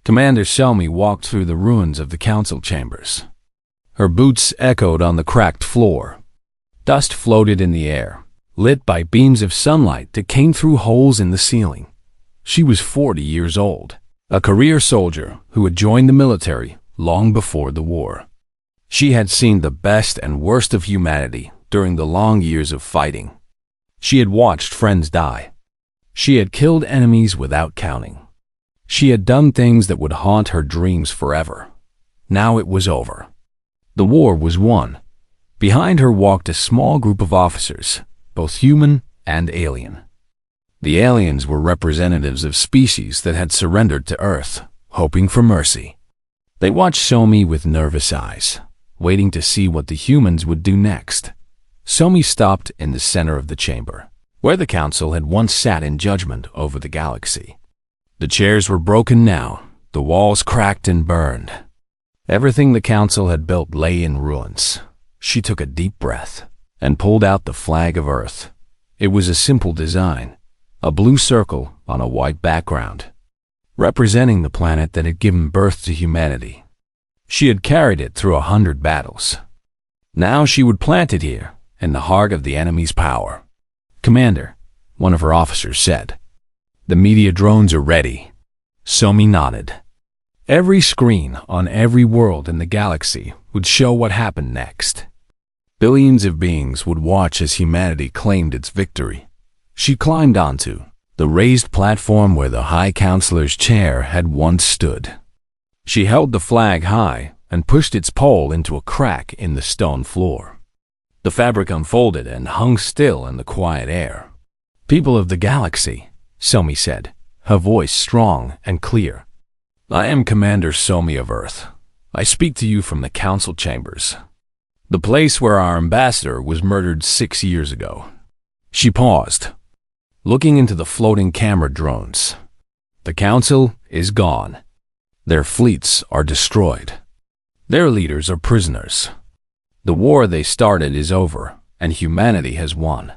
Commander Selmy walked through the ruins of the council chambers. Her boots echoed on the cracked floor. Dust floated in the air, lit by beams of sunlight that came through holes in the ceiling. She was 40 years old, a career soldier who had joined the military long before the war. She had seen the best and worst of humanity during the long years of fighting. She had watched friends die. She had killed enemies without counting. She had done things that would haunt her dreams forever. Now it was over. The war was won. Behind her walked a small group of officers, both human and alien. The aliens were representatives of species that had surrendered to Earth, hoping for mercy. They watched Somi with nervous eyes, waiting to see what the humans would do next. Somi stopped in the center of the chamber, where the council had once sat in judgment over the galaxy. The chairs were broken now, the walls cracked and burned. Everything the council had built lay in ruins. She took a deep breath and pulled out the flag of Earth. It was a simple design, a blue circle on a white background, representing the planet that had given birth to humanity. She had carried it through 100 battles. Now she would plant it here, in the heart of the enemy's power. "Commander," one of her officers said, "the media drones are ready." Somi nodded. Every screen on every world in the galaxy would show what happened next. Billions of beings would watch as humanity claimed its victory. She climbed onto the raised platform where the High Counselor's chair had once stood. She held the flag high and pushed its pole into a crack in the stone floor. The fabric unfolded and hung still in the quiet air. "People of the galaxy," Somi said, her voice strong and clear. "I am Commander Somi of Earth. I speak to you from the council chambers, the place where our ambassador was murdered 6 years ago." She paused, looking into the floating camera drones. "The council is gone. Their fleets are destroyed. Their leaders are prisoners. The war they started is over, and humanity has won."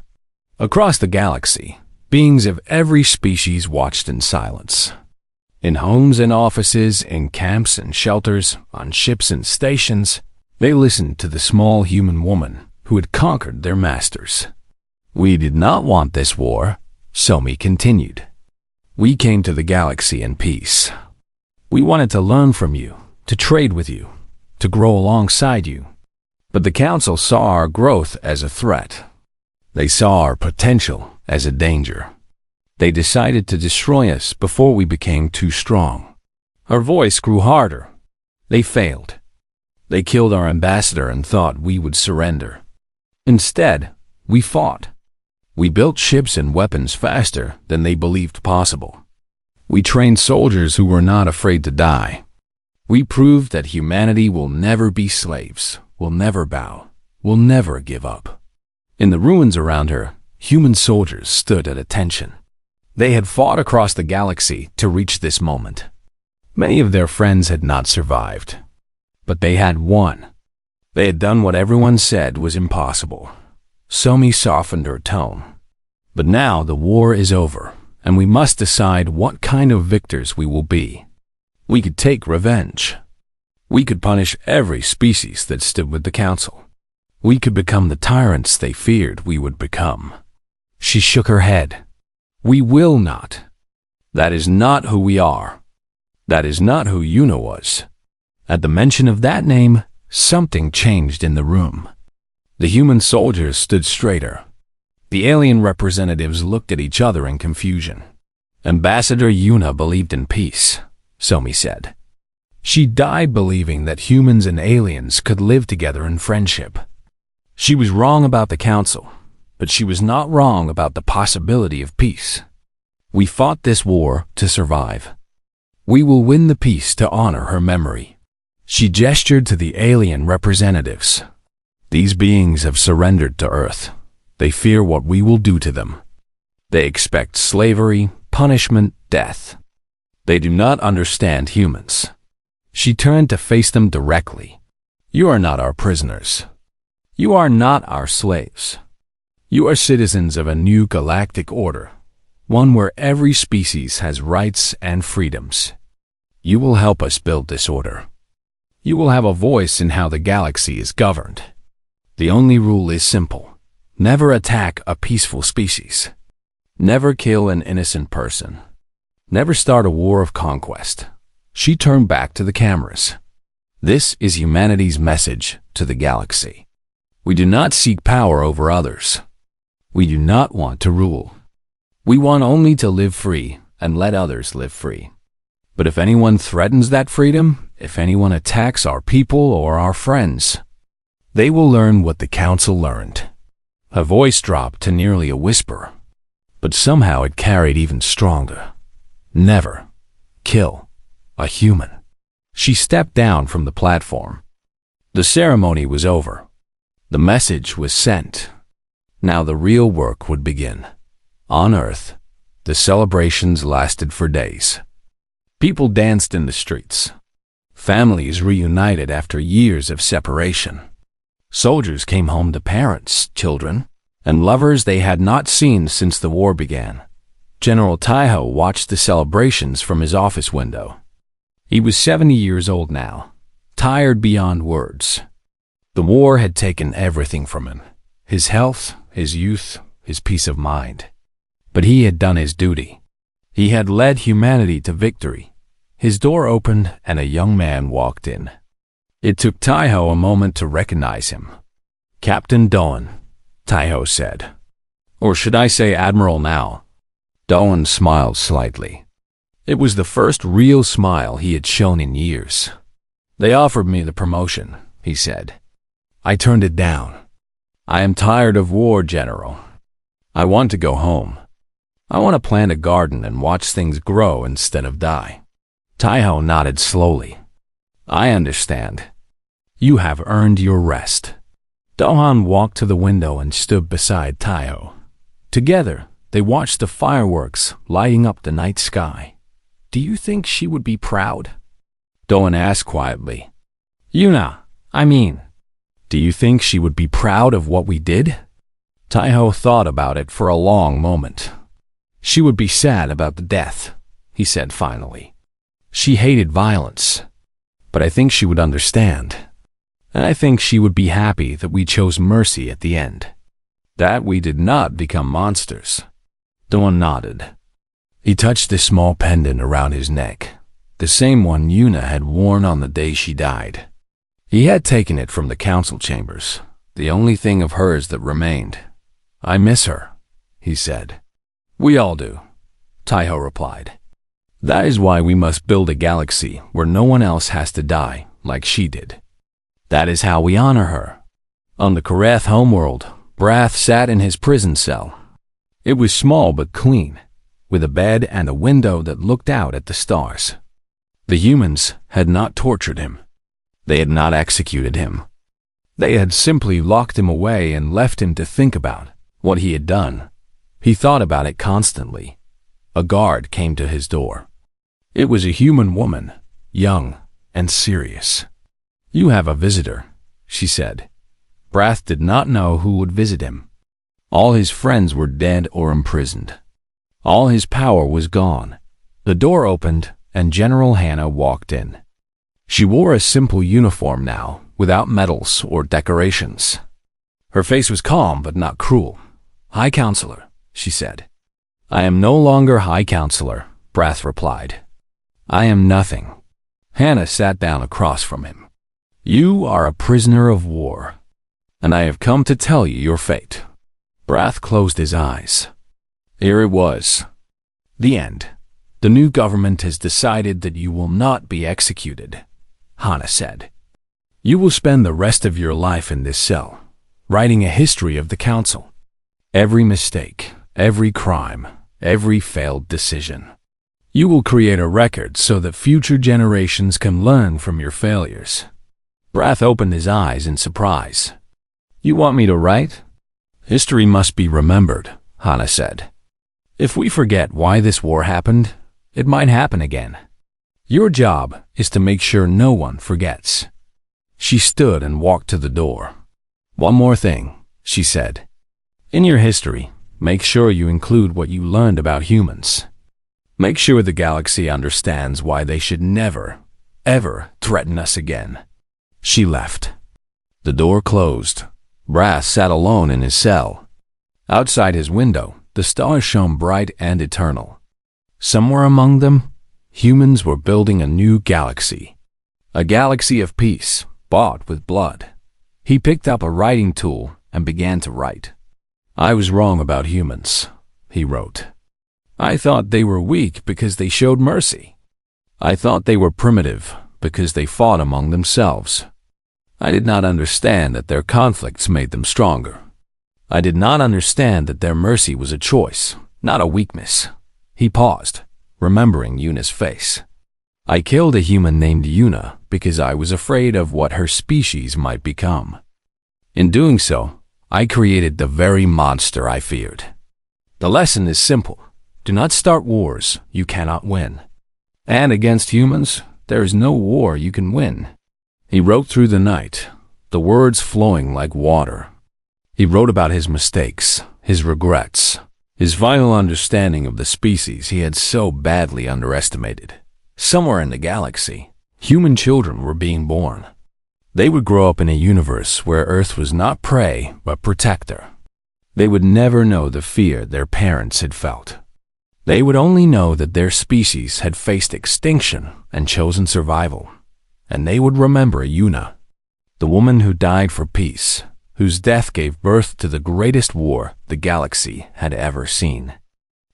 Across the galaxy, beings of every species watched in silence. In homes and offices, in camps and shelters, on ships and stations, they listened to the small human woman who had conquered their masters. "We did not want this war," Somi continued. "We came to the galaxy in peace. We wanted to learn from you, to trade with you, to grow alongside you. But the council saw our growth as a threat. They saw our potential as a danger. They decided to destroy us before we became too strong." Her voice grew harder. "They failed. They killed our ambassador and thought we would surrender. Instead, we fought. We built ships and weapons faster than they believed possible. We trained soldiers who were not afraid to die. We proved that humanity will never be slaves, will never bow, will never give up." In the ruins around her, human soldiers stood at attention. They had fought across the galaxy to reach this moment. Many of their friends had not survived, but they had won. They had done what everyone said was impossible. Somi softened her tone. "But now the war is over, and we must decide what kind of victors we will be. We could take revenge. We could punish every species that stood with the council. We could become the tyrants they feared we would become." She shook her head. "We will not. That is not who we are. That is not who Yuna was." At the mention of that name, something changed in the room. The human soldiers stood straighter. The alien representatives looked at each other in confusion. "Ambassador Yuna believed in peace," Somi said. "She died believing that humans and aliens could live together in friendship. She was wrong about the council, but she was not wrong about the possibility of peace. We fought this war to survive. We will win the peace to honor her memory." She gestured to the alien representatives. "These beings have surrendered to Earth. They fear what we will do to them. They expect slavery, punishment, death. They do not understand humans." She turned to face them directly. "You are not our prisoners. You are not our slaves. You are citizens of a new galactic order, one where every species has rights and freedoms. You will help us build this order. You will have a voice in how the galaxy is governed. The only rule is simple. Never attack a peaceful species. Never kill an innocent person. Never start a war of conquest. She turned back to the cameras. This is humanity's message to the galaxy. We do not seek power over others. We do not want to rule. We want only to live free and let others live free. But if anyone threatens that freedom, if anyone attacks our people or our friends, they will learn what the council learned. Her voice dropped to nearly a whisper, but somehow it carried even stronger. Never kill a human. She stepped down from the platform. The ceremony was over. The message was sent. Now the real work would begin. On Earth, the celebrations lasted for days. People danced in the streets. Families reunited after years of separation. Soldiers came home to parents, children, and lovers they had not seen since the war began. General Taiho watched the celebrations from his office window. He was 70 years old now, tired beyond words. The war had taken everything from him: his health, his youth, his peace of mind. But he had done his duty. He had led humanity to victory. His door opened and a young man walked in. It took Taiho a moment to recognize him. "Captain Doan," Taiho said. "Or should I say Admiral now?" Doan smiled slightly. It was the first real smile he had shown in years. "They offered me the promotion," he said. "I turned it down. I am tired of war, General. I want to go home. I want to plant a garden and watch things grow instead of die." Taiho nodded slowly. "I understand. You have earned your rest." Dohan walked to the window and stood beside Taiho. Together, they watched the fireworks lighting up the night sky. "Do you think she would be proud?" Dohan asked quietly. "Yuna, do you think she would be proud of what we did?" Taiho thought about it for a long moment. "She would be sad about the death," he said finally. "She hated violence. But I think she would understand. And I think she would be happy that we chose mercy at the end. That we did not become monsters." Doan nodded. He touched the small pendant around his neck, the same one Yuna had worn on the day she died. He had taken it from the council chambers, the only thing of hers that remained. "I miss her," he said. "We all do," Taiho replied. "That is why we must build a galaxy where no one else has to die like she did. That is how we honor her." On the Karath homeworld, Brath sat in his prison cell. It was small but clean, with a bed and a window that looked out at the stars. The humans had not tortured him. They had not executed him. They had simply locked him away and left him to think about what he had done. He thought about it constantly. A guard came to his door. It was a human woman, young and serious. "You have a visitor," she said. Brath did not know who would visit him. All his friends were dead or imprisoned. All his power was gone. The door opened and General Hannah walked in. She wore a simple uniform now, without medals or decorations. Her face was calm but not cruel. "High Counselor," she said. "I am no longer High Counselor," Brath replied. "I am nothing." Hannah sat down across from him. "You are a prisoner of war, and I have come to tell you your fate." Brath closed his eyes. Here it was. The end. "The new government has decided that you will not be executed," Hannah said. "You will spend the rest of your life in this cell, writing a history of the council. Every mistake, every crime, every failed decision. You will create a record so that future generations can learn from your failures." Brath opened his eyes in surprise. "You want me to write?" "History must be remembered," Hannah said. "If we forget why this war happened, it might happen again. Your job is to make sure no one forgets." She stood and walked to the door. "One more thing," she said. "In your history, make sure you include what you learned about humans. Make sure the galaxy understands why they should never, ever threaten us again." She left. The door closed. Brass sat alone in his cell. Outside his window, the stars shone bright and eternal. Somewhere among them, humans were building a new galaxy. A galaxy of peace, bought with blood. He picked up a writing tool and began to write. "I was wrong about humans," he wrote. "I thought they were weak because they showed mercy. I thought they were primitive because they fought among themselves. I did not understand that their conflicts made them stronger. I did not understand that their mercy was a choice, not a weakness." He paused, remembering Yuna's face. "I killed a human named Yuna because I was afraid of what her species might become. In doing so, I created the very monster I feared. The lesson is simple. Do not start wars you cannot win. And against humans, there is no war you can win." He wrote through the night, the words flowing like water. He wrote about his mistakes, his regrets, his final understanding of the species he had so badly underestimated. Somewhere in the galaxy, human children were being born. They would grow up in a universe where Earth was not prey but protector. They would never know the fear their parents had felt. They would only know that their species had faced extinction and chosen survival. And they would remember Yuna, the woman who died for peace, whose death gave birth to the greatest war the galaxy had ever seen,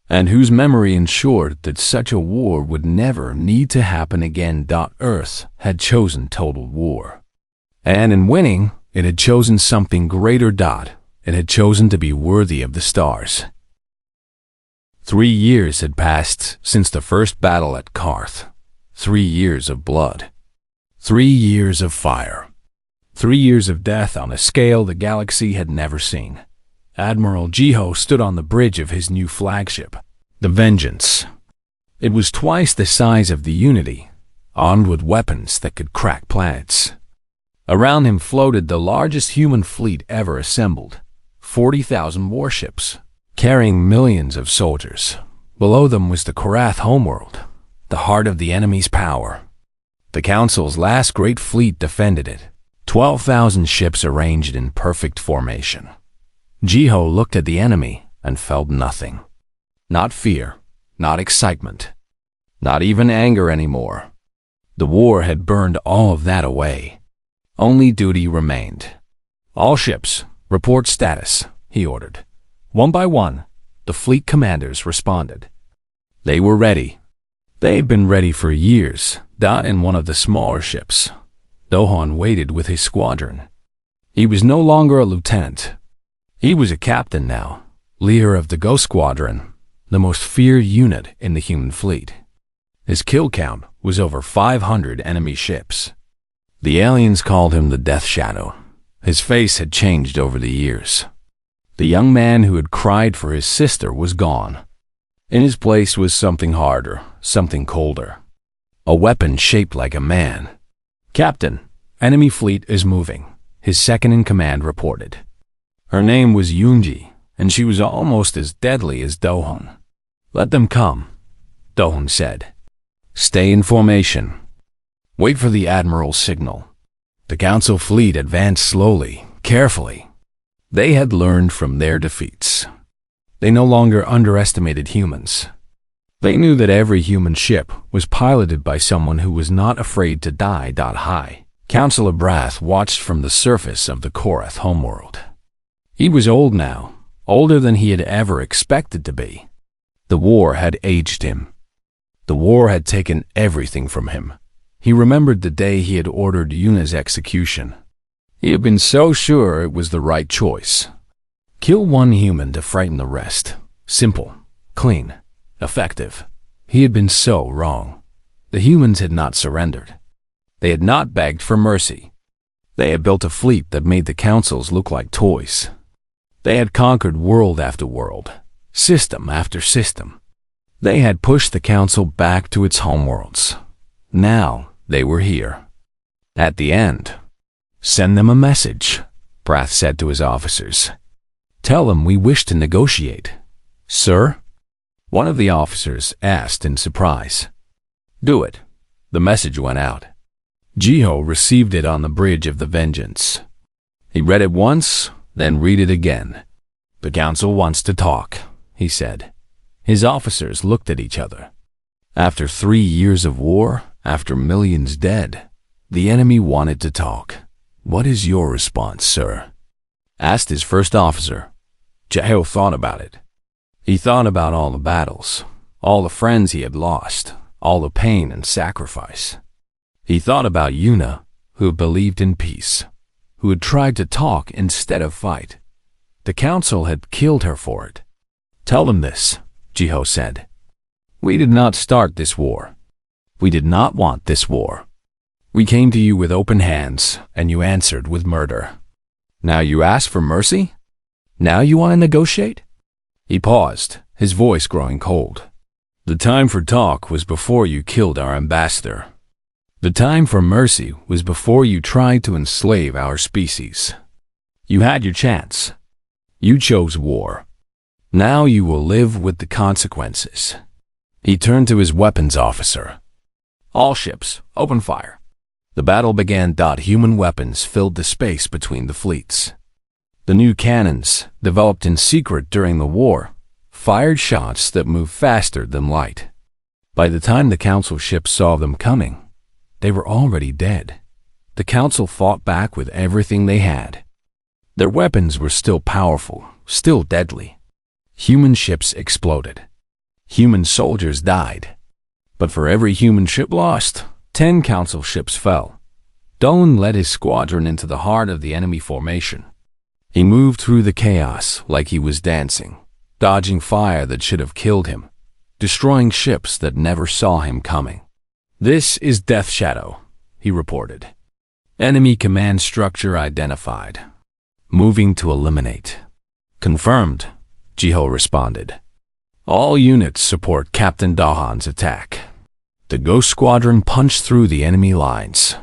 and whose memory ensured that such a war would never need to happen again. Earth had chosen total war. And in winning, it had chosen something greater. It had chosen to be worthy of the stars. 3 years had passed since the first battle at Karth. 3 years of blood. 3 years of fire. 3 years of death on a scale the galaxy had never seen. Admiral Jiho stood on the bridge of his new flagship, the Vengeance. It was twice the size of the Unity, armed with weapons that could crack planets. Around him floated the largest human fleet ever assembled, 40,000 warships, carrying millions of soldiers. Below them was the Korath homeworld, the heart of the enemy's power. The Council's last great fleet defended it, 12,000 ships arranged in perfect formation. Jiho looked at the enemy and felt nothing. Not fear, not excitement, not even anger anymore. The war had burned all of that away. Only duty remained. "All ships, report status," he ordered. One by one, the fleet commanders responded. They were ready. They had been ready for years. In one of the smaller ships, Dohan waited with his squadron. He was no longer a lieutenant. He was a captain now, leader of the Ghost Squadron, the most feared unit in the human fleet. His kill count was over 500 enemy ships. The aliens called him the Death Shadow. His face had changed over the years. The young man who had cried for his sister was gone. In his place was something harder, something colder. A weapon shaped like a man. "Captain, enemy fleet is moving," his second-in-command reported. Her name was Yunji, and she was almost as deadly as Dohan. "Let them come," Dohan said. "Stay in formation. Wait for the Admiral's signal." The Council fleet advanced slowly, carefully. They had learned from their defeats. They no longer underestimated humans. They knew that every human ship was piloted by someone who was not afraid to die. High Councilor Brath watched from the surface of the Korath homeworld. He was old now, older than he had ever expected to be. The war had aged him. The war had taken everything from him. He remembered the day he had ordered Yuna's execution. He had been so sure it was the right choice. Kill one human to frighten the rest. Simple, clean, effective. He had been so wrong. The humans had not surrendered. They had not begged for mercy. They had built a fleet that made the councils look like toys. They had conquered world after world, system after system. They had pushed the council back to its homeworlds. Now they were here. At the end, "Send them a message," Brath said to his officers. "Tell them we wish to negotiate." "Sir?" One of the officers asked in surprise. "Do it." The message went out. Jiho received it on the bridge of the Vengeance. He read it once, then read it again. "The council wants to talk," he said. His officers looked at each other. After 3 years of war, after millions dead, the enemy wanted to talk. "What is your response, sir?" asked his first officer. Jiho thought about it. He thought about all the battles, all the friends he had lost, all the pain and sacrifice. He thought about Yuna, who believed in peace, who had tried to talk instead of fight. The council had killed her for it. "Tell them this," Jiho said. "We did not start this war. We did not want this war. We came to you with open hands, and you answered with murder. Now you ask for mercy? Now you want to negotiate?" He paused, his voice growing cold. "The time for talk was before you killed our ambassador. The time for mercy was before you tried to enslave our species. You had your chance. You chose war. Now you will live with the consequences." He turned to his weapons officer. "All ships, open fire." The battle began. Human weapons filled the space between the fleets. The new cannons, developed in secret during the war, fired shots that moved faster than light. By the time the council ships saw them coming, they were already dead. The council fought back with everything they had. Their weapons were still powerful, still deadly. Human ships exploded. Human soldiers died. But for every human ship lost, 10 council ships fell. Dolan led his squadron into the heart of the enemy formation. He moved through the chaos like he was dancing, dodging fire that should have killed him, destroying ships that never saw him coming. "This is Death Shadow," he reported. "Enemy command structure identified. Moving to eliminate." "Confirmed," Jiho responded. "All units support Captain Dahan's attack." The Ghost Squadron punched through the enemy lines.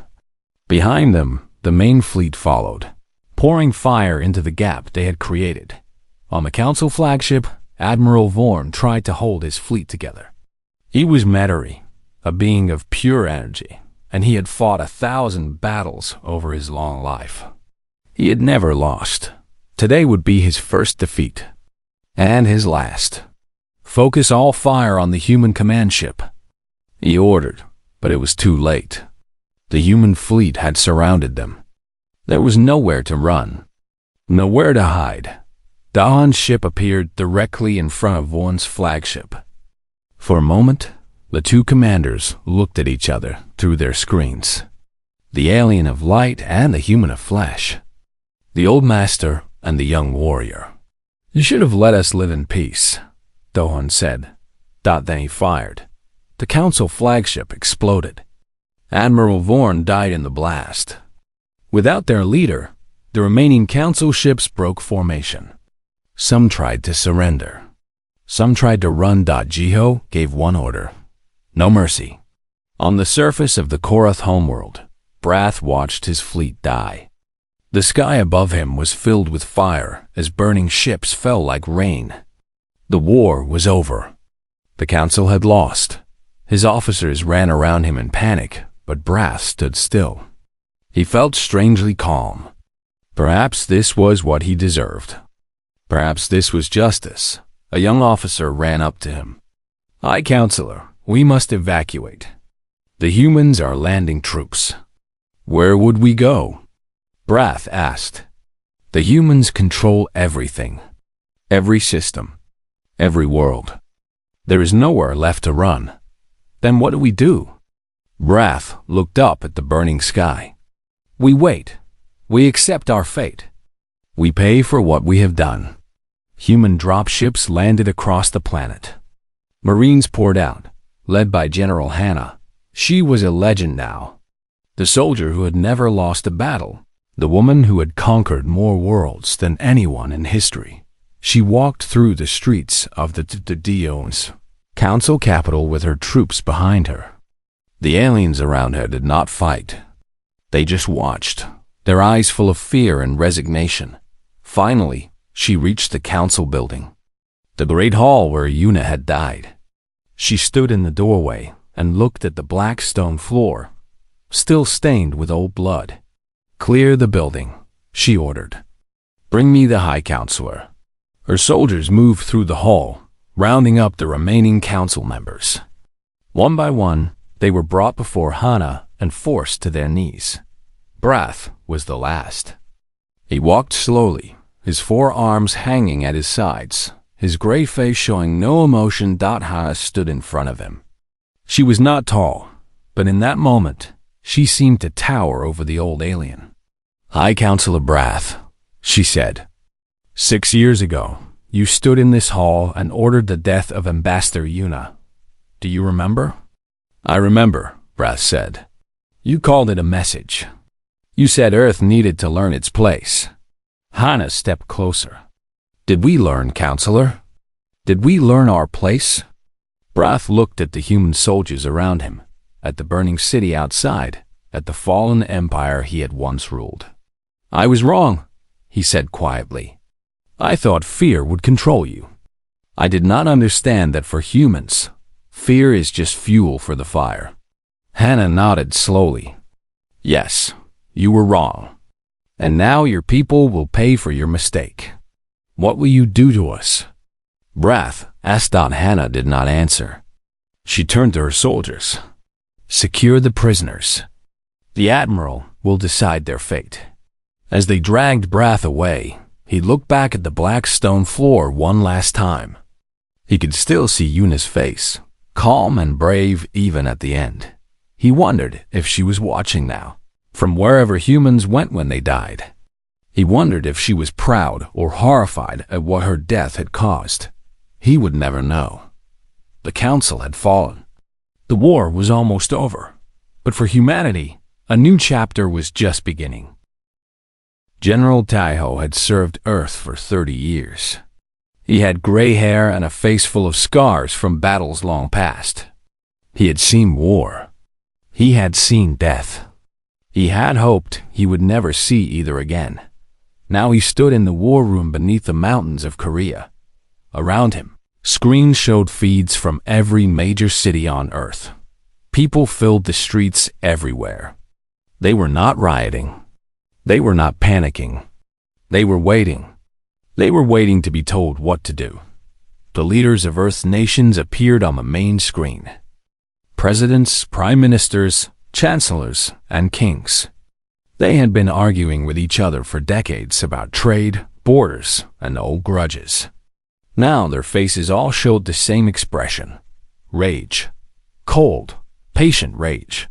Behind them, the main fleet followed, pouring fire into the gap they had created. On the council flagship, Admiral Vorn tried to hold his fleet together. He was Metairie, a being of pure energy, and he had fought 1,000 battles over his long life. He had never lost. Today would be his first defeat, and his last. "Focus all fire on the human command ship," he ordered, but it was too late. The human fleet had surrounded them. There was nowhere to run, nowhere to hide. Dahan's ship appeared directly in front of Vorn's flagship. For a moment, the two commanders looked at each other through their screens. The alien of light and the human of flesh. The old master and the young warrior. "You should have let us live in peace," Dahan said. Then he fired. The council flagship exploded. Admiral Vorn died in the blast. Without their leader, the remaining council ships broke formation. Some tried to surrender. Some tried to run. Jiho gave one order: no mercy. On the surface of the Korath homeworld, Brath watched his fleet die. The sky above him was filled with fire as burning ships fell like rain. The war was over. The council had lost. His officers ran around him in panic, but Brath stood still. He felt strangely calm. Perhaps this was what he deserved. Perhaps this was justice. A young officer ran up to him. "High Counselor, we must evacuate. The humans are landing troops." "Where would we go?" Brath asked. "The humans control everything. Every system. Every world. There is nowhere left to run. Then what do we do?" Brath looked up at the burning sky. "We wait. We accept our fate. We pay for what we have done." Human dropships landed across the planet. Marines poured out, led by General Hannah. She was a legend now. The soldier who had never lost a battle. The woman who had conquered more worlds than anyone in history. She walked through the streets of the Dion's council capital with her troops behind her. The aliens around her did not fight. They just watched, their eyes full of fear and resignation. Finally, she reached the council building. The great hall where Yuna had died. She stood in the doorway and looked at the black stone floor, still stained with old blood. "Clear the building," she ordered. "Bring me the High Counselor." Her soldiers moved through the hall, rounding up the remaining council members. One by one, they were brought before Hana and forced to their knees. Brath was the last. He walked slowly, his forearms hanging at his sides, his gray face showing no emotion. Hana stood in front of him. She was not tall, but in that moment, she seemed to tower over the old alien. "High Counselor Brath," she said. "6 years ago, you stood in this hall and ordered the death of Ambassador Yuna. Do you remember?" "I remember," Brath said. "You called it a message. You said Earth needed to learn its place." Hana stepped closer. "Did we learn, Counselor? Did we learn our place?" Brath looked at the human soldiers around him, at the burning city outside, at the fallen empire he had once ruled. "I was wrong," he said quietly. "I thought fear would control you. I did not understand that for humans, fear is just fuel for the fire." Hana nodded slowly. "Yes, you were wrong. And now your people will pay for your mistake. What will you do to us?" Brath asked. Hana did not answer. She turned to her soldiers. "Secure the prisoners. The Admiral will decide their fate." As they dragged Brath away, he looked back at the black stone floor one last time. He could still see Yuna's face, calm and brave even at the end. He wondered if she was watching now, from wherever humans went when they died. He wondered if she was proud or horrified at what her death had caused. He would never know. The Council had fallen. The war was almost over. But for humanity, a new chapter was just beginning. General Taiho had served Earth for 30 years. He had gray hair and a face full of scars from battles long past. He had seen war. He had seen death. He had hoped he would never see either again. Now he stood in the war room beneath the mountains of Korea. Around him, screens showed feeds from every major city on Earth. People filled the streets everywhere. They were not rioting. They were not panicking. They were waiting. They were waiting to be told what to do. The leaders of Earth's nations appeared on the main screen. Presidents, prime ministers, chancellors, and kings. They had been arguing with each other for decades about trade, borders, and old grudges. Now their faces all showed the same expression: rage. Cold, patient rage.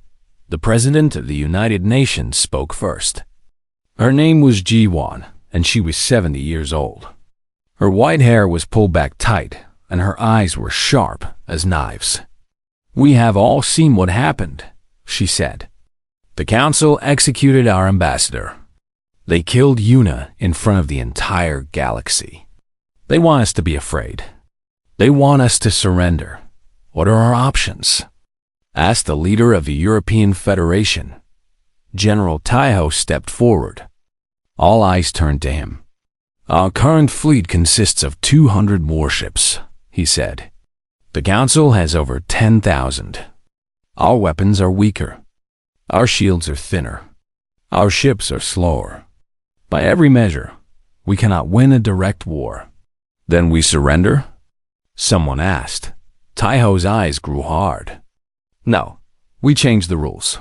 The President of the United Nations spoke first. Her name was Ji-won, and she was 70 years old. Her white hair was pulled back tight, and her eyes were sharp as knives. "We have all seen what happened," she said. "The Council executed our ambassador. They killed Yuna in front of the entire galaxy. They want us to be afraid. They want us to surrender. What are our options?" asked the leader of the European Federation. General Taiho stepped forward. All eyes turned to him. "Our current fleet consists of 200 warships," he said. "The Council has over 10,000. Our weapons are weaker. Our shields are thinner. Our ships are slower. By every measure, we cannot win a direct war." "Then we surrender?" someone asked. Taiho's eyes grew hard. "No, we changed the rules."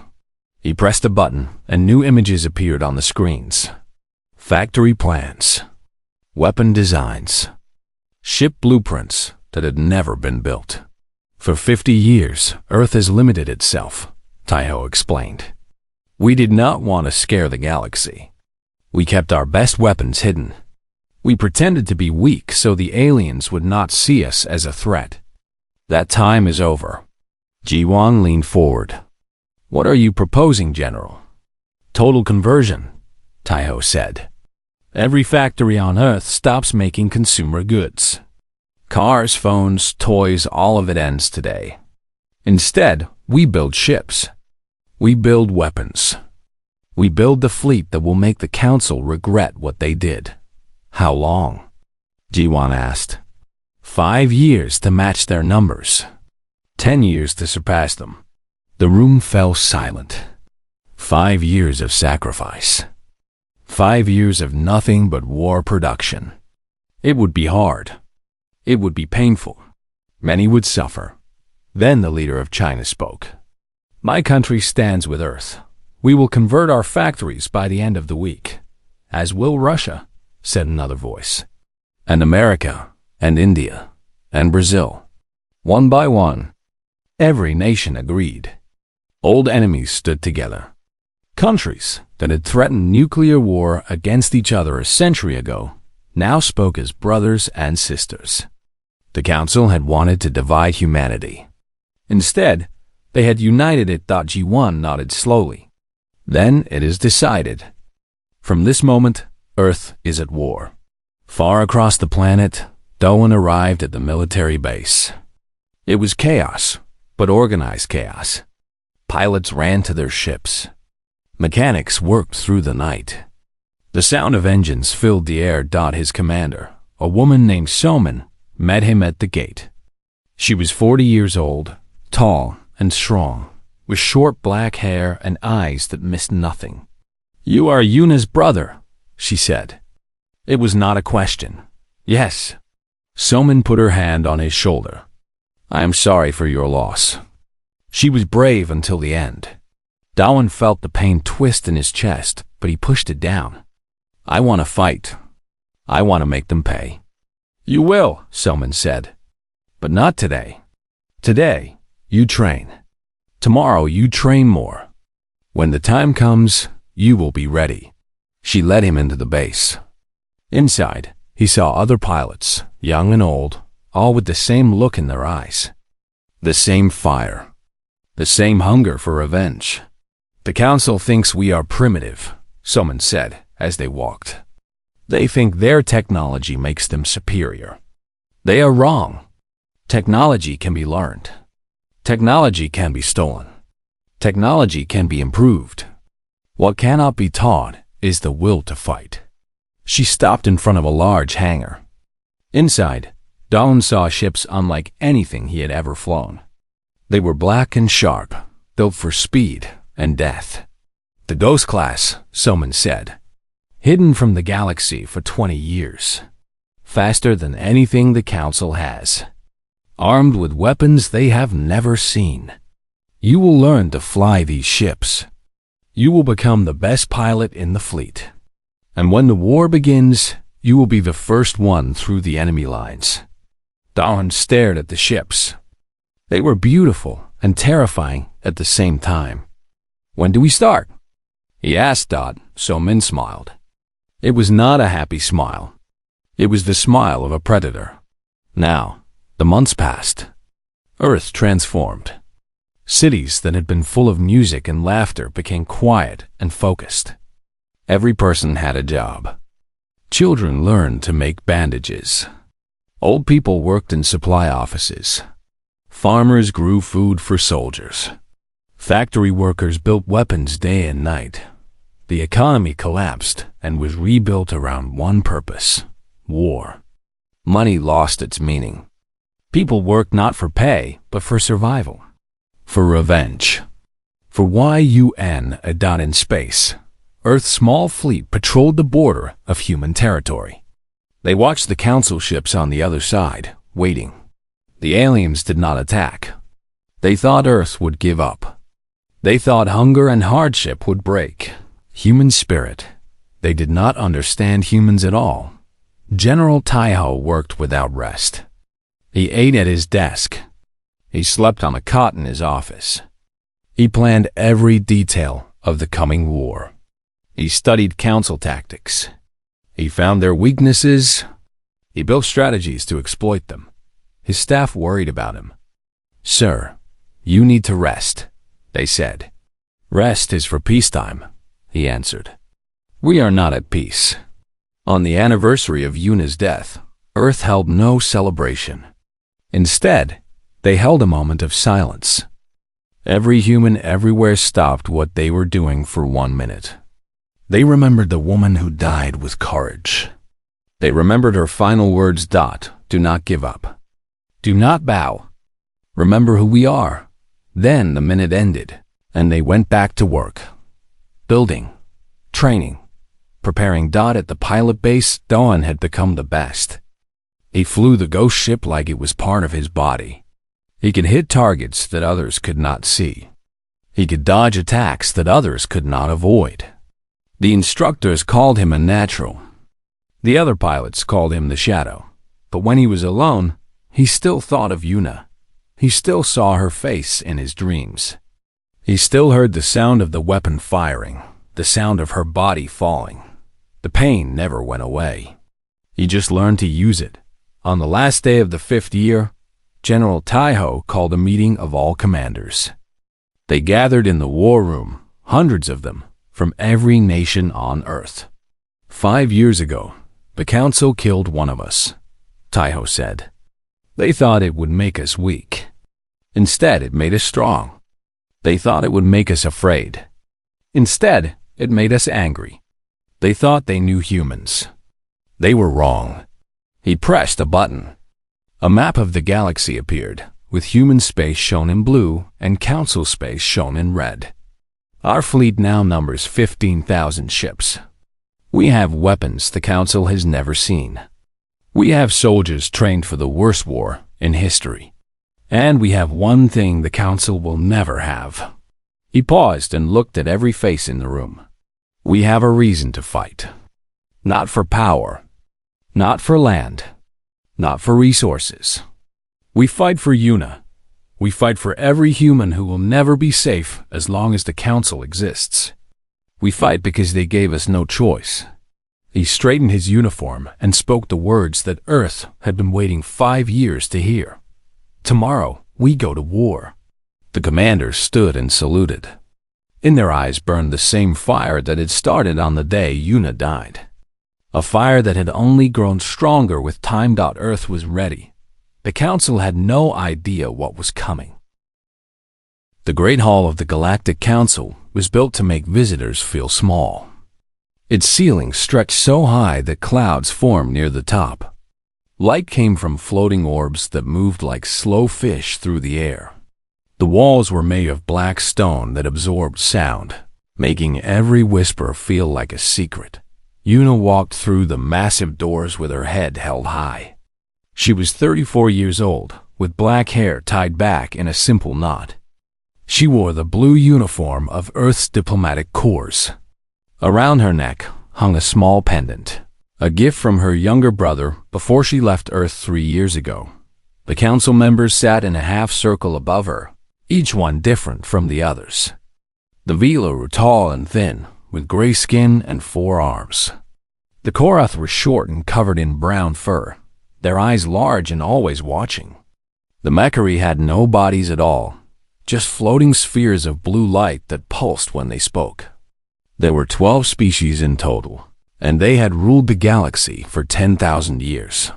He pressed a button, and new images appeared on the screens. Factory plans, weapon designs, ship blueprints that had never been built. "For 50 years, Earth has limited itself," Taiho explained. "We did not want to scare the galaxy. We kept our best weapons hidden. We pretended to be weak so the aliens would not see us as a threat. That time is over." Ji-won leaned forward. "What are you proposing, General?" "Total conversion," Taiho said. "Every factory on Earth stops making consumer goods. Cars, phones, toys, all of it ends today. Instead, we build ships. We build weapons. We build the fleet that will make the Council regret what they did." "How long?" Ji-won asked. 5 years to match their numbers. 10 years to surpass them. The room fell silent. 5 years of sacrifice. 5 years of nothing but war production. It would be hard. It would be painful. Many would suffer. Then the leader of China spoke. My country stands with Earth. We will convert our factories by the end of the week. As will Russia, said another voice. And America, and India, and Brazil. One by one, every nation agreed. Old enemies stood together. Countries that had threatened nuclear war against each other a century ago now spoke as brothers and sisters. The council had wanted to divide humanity. Instead, they had united it. G1 nodded slowly. Then it is decided. From this moment, Earth is at war. Far across the planet, Doan arrived at the military base. It was chaos, but organized chaos. Pilots ran to their ships. Mechanics worked through the night. The sound of engines filled the air. His commander, a woman named Soman, met him at the gate. She was 40 years old, tall and strong, with short black hair and eyes that missed nothing. You are Yuna's brother, she said. It was not a question. Yes. Soman put her hand on his shoulder. I am sorry for your loss. She was brave until the end. Doan felt the pain twist in his chest, but he pushed it down. I want to fight. I want to make them pay. You will, Soman said. But not today. Today, you train. Tomorrow, you train more. When the time comes, you will be ready. She led him into the base. Inside, he saw other pilots, young and old, all with the same look in their eyes. The same fire. The same hunger for revenge. The council thinks we are primitive, Soman said as they walked. They think their technology makes them superior. They are wrong. Technology can be learned. Technology can be stolen. Technology can be improved. What cannot be taught is the will to fight. She stopped in front of a large hangar. Inside, Doan saw ships unlike anything he had ever flown. They were black and sharp, built for speed and death. The Ghost class, Soman said. Hidden from the galaxy for 20 years. Faster than anything the Council has. Armed with weapons they have never seen. You will learn to fly these ships. You will become the best pilot in the fleet. And when the war begins, you will be the first one through the enemy lines. Doan stared at the ships. They were beautiful and terrifying at the same time. When do we start? He asked. Soman smiled. It was not a happy smile. It was the smile of a predator. Now, the months passed. Earth transformed. Cities that had been full of music and laughter became quiet and focused. Every person had a job. Children learned to make bandages. Old people worked in supply offices. Farmers grew food for soldiers. Factory workers built weapons day and night. The economy collapsed and was rebuilt around one purpose: war. Money lost its meaning. People worked not for pay, but for survival. For revenge. For YUN, a dot in space, Earth's small fleet patrolled the border of human territory. They watched the council ships on the other side, waiting. The aliens did not attack. They thought Earth would give up. They thought hunger and hardship would break human spirit. They did not understand humans at all. General Taiho worked without rest. He ate at his desk. He slept on a cot in his office. He planned every detail of the coming war. He studied council tactics. He found their weaknesses. He built strategies to exploit them. His staff worried about him. Sir, you need to rest, they said. Rest is for peacetime, he answered. We are not at peace. On the anniversary of Yuna's death, Earth held no celebration. Instead, they held a moment of silence. Every human everywhere stopped what they were doing for 1 minute. They remembered the woman who died with courage. They remembered her final words. Do not give up. Do not bow. Remember who we are. Then the minute ended, and they went back to work. Building, training, preparing. At the pilot base, Dawn had become the best. He flew the ghost ship like it was part of his body. He could hit targets that others could not see. He could dodge attacks that others could not avoid. The instructors called him a natural. The other pilots called him the Shadow. But when he was alone, he still thought of Yuna. He still saw her face in his dreams. He still heard the sound of the weapon firing, the sound of her body falling. The pain never went away. He just learned to use it. On the last day of the 5th year, General Taiho called a meeting of all commanders. They gathered in the war room, hundreds of them, from every nation on Earth. 5 years ago, the council killed one of us, Taiho said. They thought it would make us weak. Instead, it made us strong. They thought it would make us afraid. Instead, it made us angry. They thought they knew humans. They were wrong. He pressed a button. A map of the galaxy appeared, with human space shown in blue and council space shown in red. Our fleet now numbers 15,000 ships. We have weapons the council has never seen. We have soldiers trained for the worst war in history. And we have one thing the council will never have. He paused and looked at every face in the room. We have a reason to fight. Not for power. Not for land. Not for resources. We fight for Yuna. We fight for every human who will never be safe as long as the council exists. We fight because they gave us no choice. He straightened his uniform and spoke the words that Earth had been waiting 5 years to hear. Tomorrow, we go to war. The commanders stood and saluted. In their eyes burned the same fire that had started on the day Yuna died. A fire that had only grown stronger with time. Earth was ready. The council had no idea what was coming. The Great Hall of the Galactic Council was built to make visitors feel small. Its ceiling stretched so high that clouds formed near the top. Light came from floating orbs that moved like slow fish through the air. The walls were made of black stone that absorbed sound, making every whisper feel like a secret. Yuna walked through the massive doors with her head held high. She was 34 years old, with black hair tied back in a simple knot. She wore the blue uniform of Earth's diplomatic corps. Around her neck hung a small pendant, a gift from her younger brother before she left Earth 3 years ago. The council members sat in a half-circle above her, each one different from the others. The Vila were tall and thin, with gray skin and 4 arms. The Korath were short and covered in brown fur, their eyes large and always watching. The Mechari had no bodies at all, just floating spheres of blue light that pulsed when they spoke. There were 12 species in total, and they had ruled the galaxy for 10,000 years.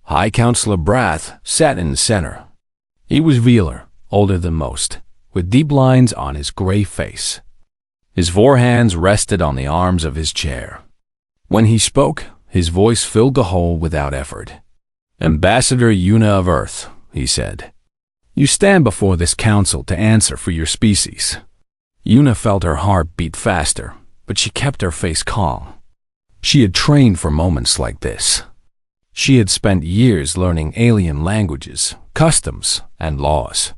High Counselor Brath sat in the center. He was Velar, older than most, with deep lines on his gray face. His 4 hands rested on the arms of his chair. When he spoke, his voice filled the hole without effort. Ambassador Yuna of Earth, he said. You stand before this council to answer for your species. Yuna felt her heart beat faster, but she kept her face calm. She had trained for moments like this. She had spent years learning alien languages, customs, and laws.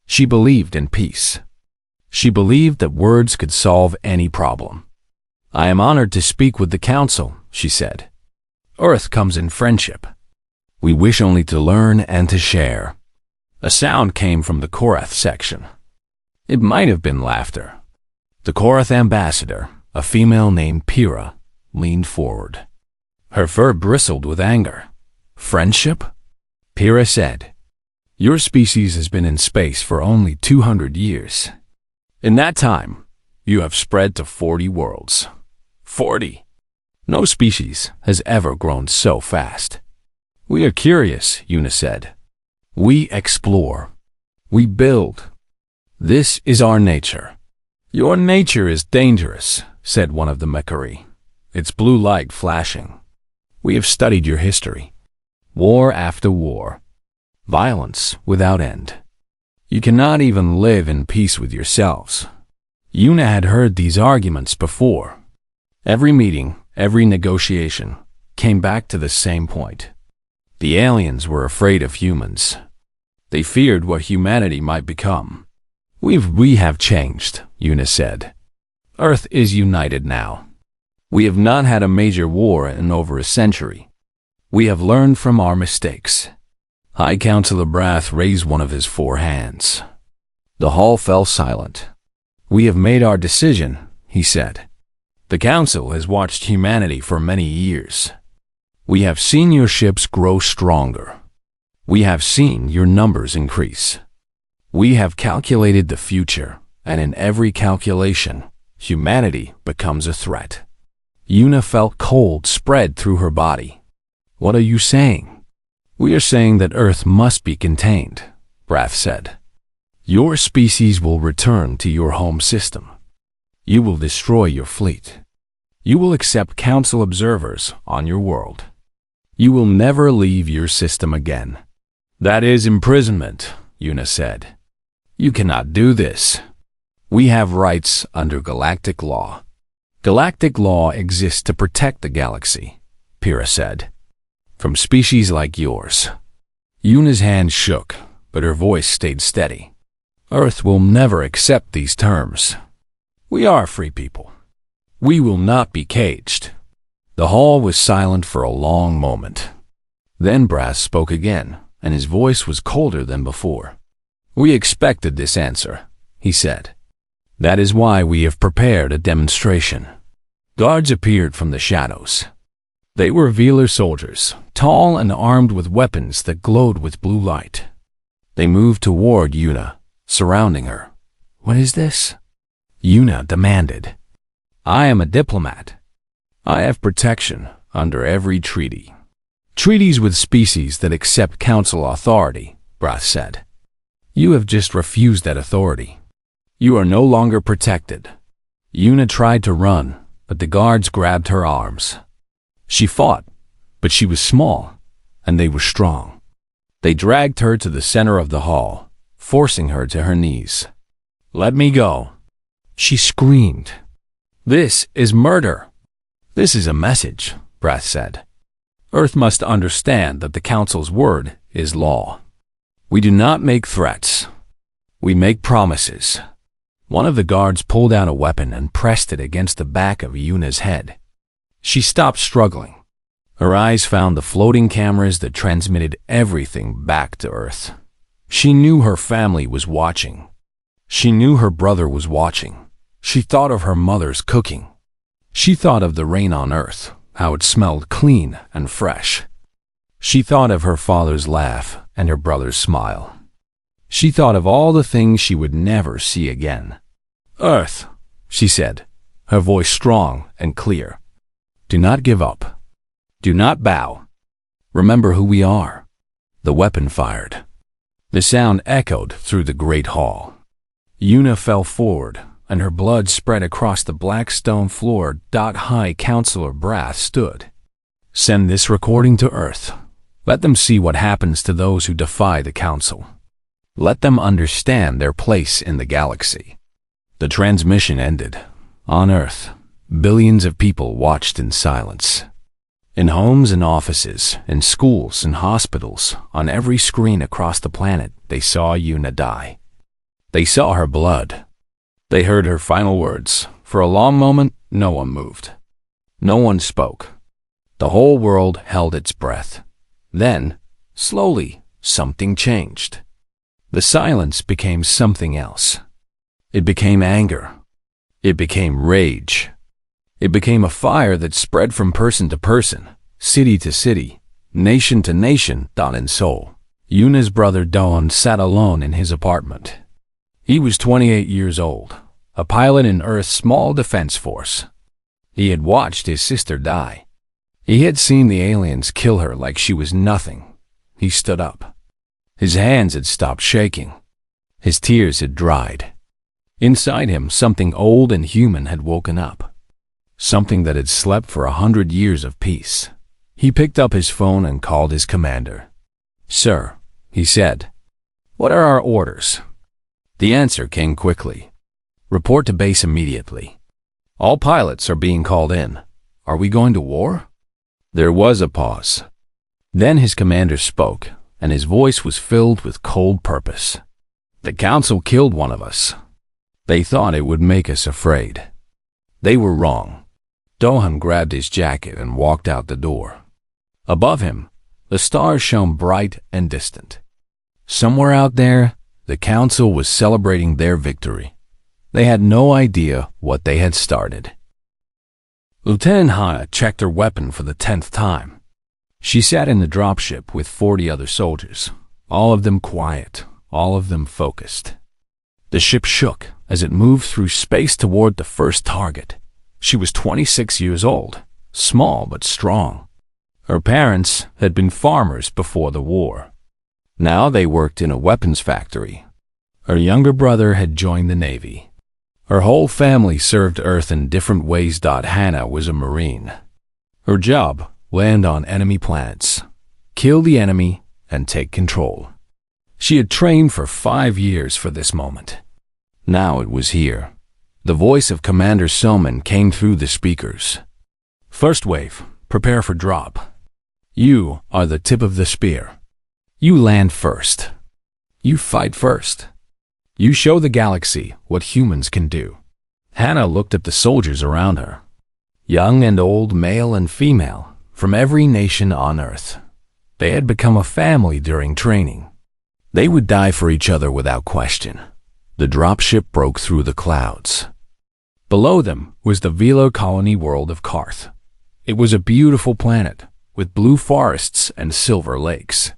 She believed in peace. She believed that words could solve any problem. I am honored to speak with the council, she said. Earth comes in friendship. We wish only to learn and to share. A sound came from the Korath section. It might have been laughter. The Korath ambassador, a female named Pyrrha, leaned forward. Her fur bristled with anger. Friendship? Pyrrha said. Your species has been in space for only 200 years. In that time, you have spread to 40 worlds. 40! No species has ever grown so fast. We are curious, Yuna said. We explore. We build. This is our nature. Your nature is dangerous, said one of the Mechari, its blue light flashing. We have studied your history. War after war. Violence without end. You cannot even live in peace with yourselves. Yuna had heard these arguments before. Every meeting, every negotiation, came back to the same point. The aliens were afraid of humans. They feared what humanity might become. We have changed, Yuna said. Earth is united now. We have not had a major war in over a century. We have learned from our mistakes. High Counselor Brath raised one of his 4 hands. The hall fell silent. We have made our decision, he said. The Council has watched humanity for many years. We have seen your ships grow stronger. We have seen your numbers increase. We have calculated the future, and in every calculation, humanity becomes a threat. Yuna felt cold spread through her body. What are you saying? We are saying that Earth must be contained, Brath said. Your species will return to your home system. You will destroy your fleet. You will accept Council observers on your world. You will never leave your system again. That is imprisonment, Yuna said. You cannot do this. We have rights under galactic law. Galactic law exists to protect the galaxy, Pyrrha said. From species like yours. Yuna's hand shook, but her voice stayed steady. Earth will never accept these terms. We are free people. We will not be caged. The hall was silent for a long moment. Then Brass spoke again, and his voice was colder than before. We expected this answer, he said. That is why we have prepared a demonstration. Guards appeared from the shadows. They were Velar soldiers, tall and armed with weapons that glowed with blue light. They moved toward Yuna, surrounding her. What is this? Yuna demanded. I am a diplomat. I have protection under every treaty. Treaties with species that accept council authority, Brath said. You have just refused that authority. You are no longer protected. Yuna tried to run, but the guards grabbed her arms. She fought, but she was small, and they were strong. They dragged her to the center of the hall, forcing her to her knees. Let me go. She screamed. This is murder. This is a message, Brath said. Earth must understand that the Council's word is law. We do not make threats. We make promises. One of the guards pulled out a weapon and pressed it against the back of Yuna's head. She stopped struggling. Her eyes found the floating cameras that transmitted everything back to Earth. She knew her family was watching. She knew her brother was watching. She thought of her mother's cooking. She thought of the rain on Earth, how it smelled clean and fresh. She thought of her father's laugh and her brother's smile. She thought of all the things she would never see again. Earth, she said, her voice strong and clear. Do not give up. Do not bow. Remember who we are. The weapon fired. The sound echoed through the great hall. Yuna fell forward, and her blood spread across the black stone floor. High Counselor Brath stood. Send this recording to Earth. Let them see what happens to those who defy the Council. Let them understand their place in the galaxy. The transmission ended. On Earth, billions of people watched in silence. In homes and offices, in schools and hospitals, on every screen across the planet, they saw Yuna die. They saw her blood. They heard her final words. For a long moment, no one moved. No one spoke. The whole world held its breath. Then, slowly, something changed. The silence became something else. It became anger. It became rage. It became a fire that spread from person to person, city to city, nation to nation, thought and soul. Yuna's brother Dawn sat alone in his apartment. He was 28 years old, a pilot in Earth's small defense force. He had watched his sister die. He had seen the aliens kill her like she was nothing. He stood up. His hands had stopped shaking. His tears had dried. Inside him, something old and human had woken up. Something that had slept for 100 years of peace. He picked up his phone and called his commander. Sir, he said. "What are our orders?" The answer came quickly. "Report to base immediately. All pilots are being called in. Are we going to war?" There was a pause. Then his commander spoke, and his voice was filled with cold purpose. "The council killed one of us. They thought it would make us afraid. They were wrong." Dohan grabbed his jacket and walked out the door. Above him, the stars shone bright and distant. Somewhere out there, the council was celebrating their victory. They had no idea what they had started. Lieutenant Hana checked her weapon for the 10th time. She sat in the dropship with 40 other soldiers, all of them quiet, all of them focused. The ship shook as it moved through space toward the first target. She was 26 years old, small but strong. Her parents had been farmers before the war. Now they worked in a weapons factory. Her younger brother had joined the Navy. Her whole family served Earth in different ways. Hannah was a Marine. Her job: land on enemy planets, kill the enemy, and take control. She had trained for 5 years for this moment. Now it was here. The voice of Commander Soman came through the speakers. "First wave, prepare for drop. You are the tip of the spear. You land first. You fight first. You show the galaxy what humans can do." Hannah looked at the soldiers around her. Young and old, male and female, from every nation on Earth. They had become a family during training. They would die for each other without question. The dropship broke through the clouds. Below them was the Velar colony world of Karth. It was a beautiful planet with blue forests and silver lakes.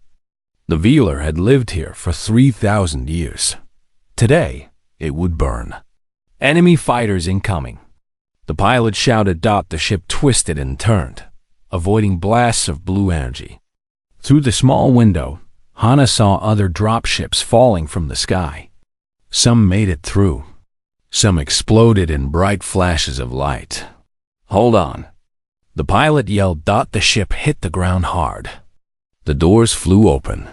The Velar had lived here for 3,000 years. Today, it would burn. "Enemy fighters incoming." The pilot shouted. The ship twisted and turned, avoiding blasts of blue energy. Through the small window, Hana saw other dropships falling from the sky. Some made it through. Some exploded in bright flashes of light. "Hold on." The pilot yelled. The ship hit the ground hard. The doors flew open.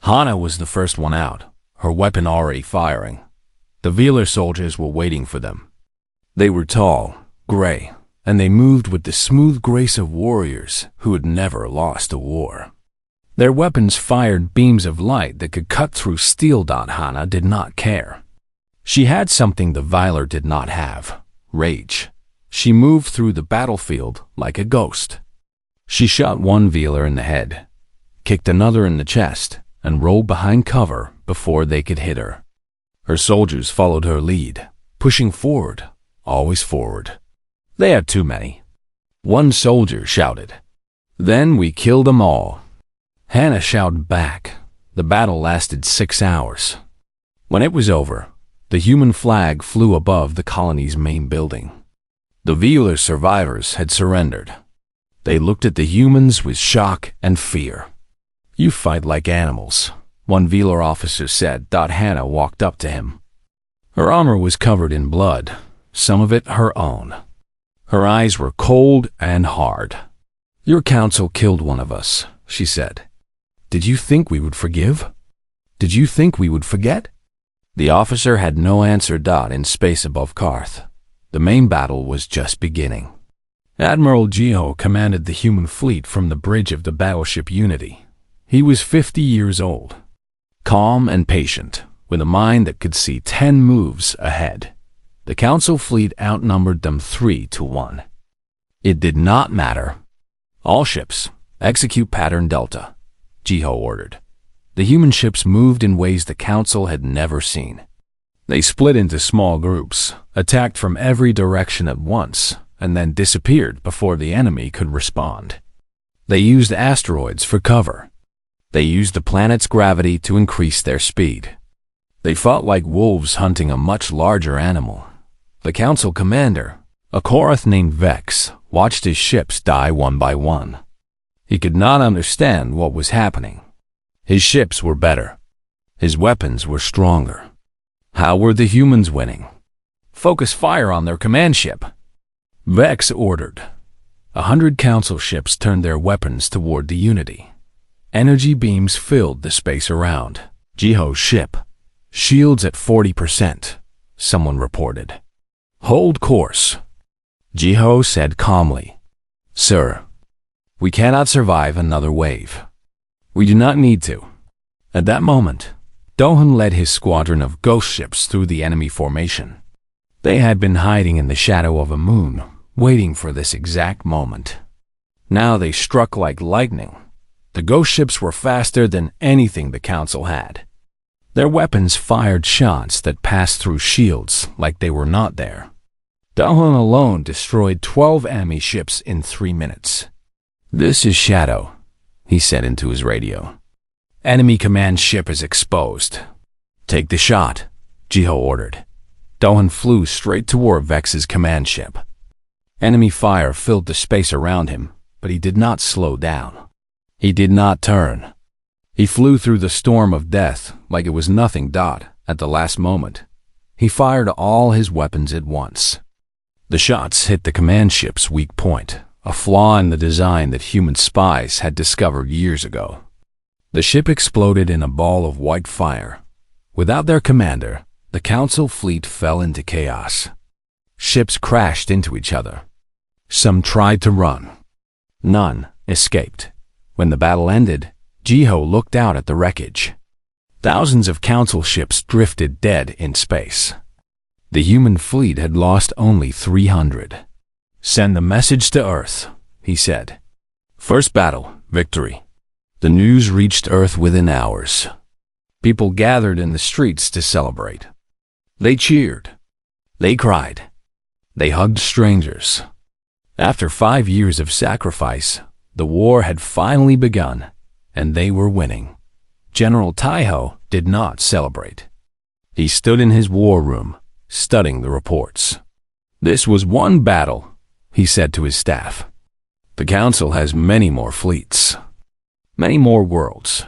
Hana was the first one out, her weapon already firing. The Velar soldiers were waiting for them. They were tall, gray, and they moved with the smooth grace of warriors who had never lost a war. Their weapons fired beams of light that could cut through steel. Hana did not care. She had something the Velar did not have: rage. She moved through the battlefield like a ghost. She shot one Velar in the head, kicked another in the chest, and rolled behind cover before they could hit her. Her soldiers followed her lead, pushing forward, always forward. They had too many. One soldier shouted. "Then we killed them all." Hannah shouted back. The battle lasted 6 hours. When it was over, the human flag flew above the colony's main building. The Velar survivors had surrendered. They looked at the humans with shock and fear. "You fight like animals," one Velar officer said. Hannah walked up to him. Her armor was covered in blood, some of it her own. Her eyes were cold and hard. "Your council killed one of us," she said. "Did you think we would forgive? Did you think we would forget?" The officer had no answer. In space above Karth, the main battle was just beginning. Admiral Jiho commanded the human fleet from the bridge of the battleship Unity. He was 50 years old, calm and patient, with a mind that could see 10 moves ahead. The council fleet outnumbered them 3-1. It did not matter. "All ships, execute pattern Delta," Jiho ordered. The human ships moved in ways the council had never seen. They split into small groups, attacked from every direction at once, and then disappeared before the enemy could respond. They used asteroids for cover. They used the planet's gravity to increase their speed. They fought like wolves hunting a much larger animal. The council commander, a Korath named Vex, watched his ships die one by one. He could not understand what was happening. His ships were better. His weapons were stronger. How were the humans winning? "Focus fire on their command ship," Vex ordered. 100 council ships turned their weapons toward the Unity. Energy beams filled the space around Jiho's ship. Shields at 40%, someone reported. Hold course, Jiho said calmly. Sir, we cannot survive another wave. We do not need to. At that moment, Dohan led his squadron of ghost ships through the enemy formation. They had been hiding in the shadow of a moon, waiting for this exact moment. Now they struck like lightning. The ghost ships were faster than anything the Council had. Their weapons fired shots that passed through shields like they were not there. Dohan alone destroyed 12 enemy ships in 3 minutes. This is Shadow, he said into his radio. Enemy command ship is exposed. Take the shot, Jiho ordered. Dohan flew straight toward Vex's command ship. Enemy fire filled the space around him, but he did not slow down. He did not turn. He flew through the storm of death like it was nothing. At the last moment, he fired all his weapons at once. The shots hit the command ship's weak point, a flaw in the design that human spies had discovered years ago. The ship exploded in a ball of white fire. Without their commander, the Council fleet fell into chaos. Ships crashed into each other. Some tried to run. None escaped. When the battle ended, Jiho looked out at the wreckage. Thousands of Council ships drifted dead in space. The human fleet had lost only 300. Send the message to Earth, he said. First battle, victory. The news reached Earth within hours. People gathered in the streets to celebrate. They cheered. They cried. They hugged strangers. After 5 years of sacrifice, the war had finally begun, and they were winning. General Taiho did not celebrate. He stood in his war room, studying the reports. This was one battle, he said to his staff. The Council has many more fleets, many more worlds.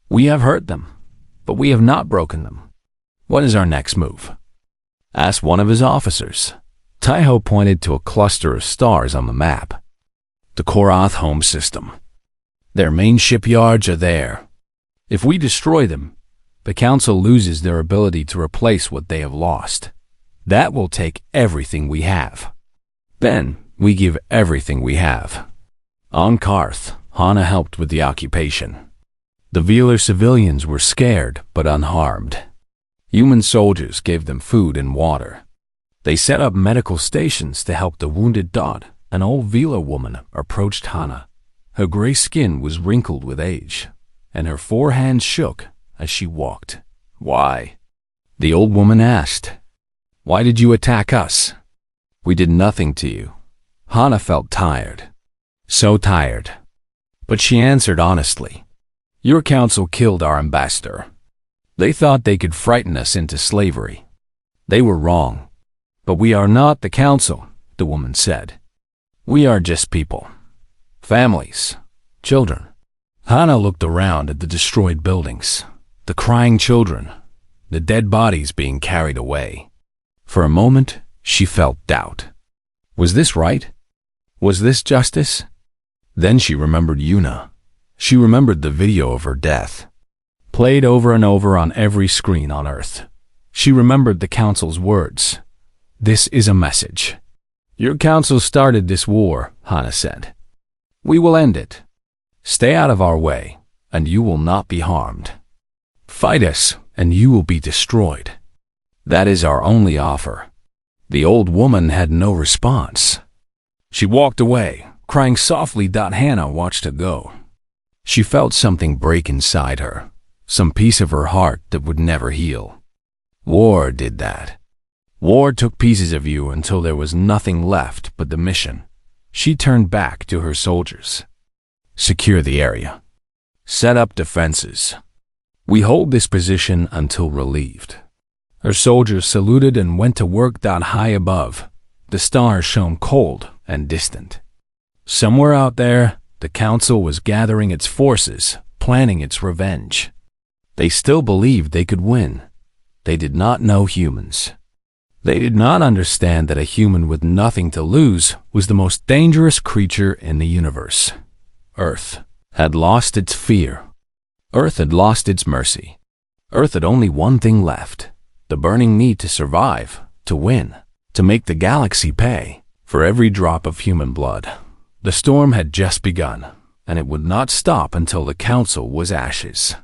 We have hurt them, but we have not broken them. What is our next move? Asked one of his officers. Taiho pointed to a cluster of stars on the map. The Korath home system. Their main shipyards are there. If we destroy them, the Council loses their ability to replace what they have lost. That will take everything we have. Then we give everything we have. On Karth, Hana helped with the occupation. The Velar civilians were scared but unharmed. Human soldiers gave them food and water. They set up medical stations to help the wounded. An old Velar woman approached Hana. Her gray skin was wrinkled with age, and her 4 hands shook as she walked. Why? The old woman asked. Why did you attack us? We did nothing to you. Hana felt tired. So tired. But she answered honestly. Your Council killed our ambassador. They thought they could frighten us into slavery. They were wrong. But we are not the Council, the woman said. We are just people. Families. Children. Hana looked around at the destroyed buildings, the crying children, the dead bodies being carried away. For a moment, she felt doubt. Was this right? Was this justice? Then she remembered Yuna. She remembered the video of her death, played over and over on every screen on Earth. She remembered the Council's words. This is a message. Your Council started this war, Hana said. We will end it. Stay out of our way, and you will not be harmed. Fight us, and you will be destroyed. That is our only offer. The old woman had no response. She walked away, crying softly. Hana watched her go. She felt something break inside her, some piece of her heart that would never heal. War did that. War took pieces of you until there was nothing left but the mission. She turned back to her soldiers. Secure the area. Set up defenses. We hold this position until relieved. Her soldiers saluted and went to work. High above, the stars shone cold and distant. Somewhere out there, the Council was gathering its forces, planning its revenge. They still believed they could win. They did not know humans. They did not understand that a human with nothing to lose was the most dangerous creature in the universe. Earth, had lost its fear. Earth had lost its mercy. Earth had only one thing left: the burning need to survive, to win, to make the galaxy pay for every drop of human blood. The storm had just begun, and it would not stop until the council was ashes.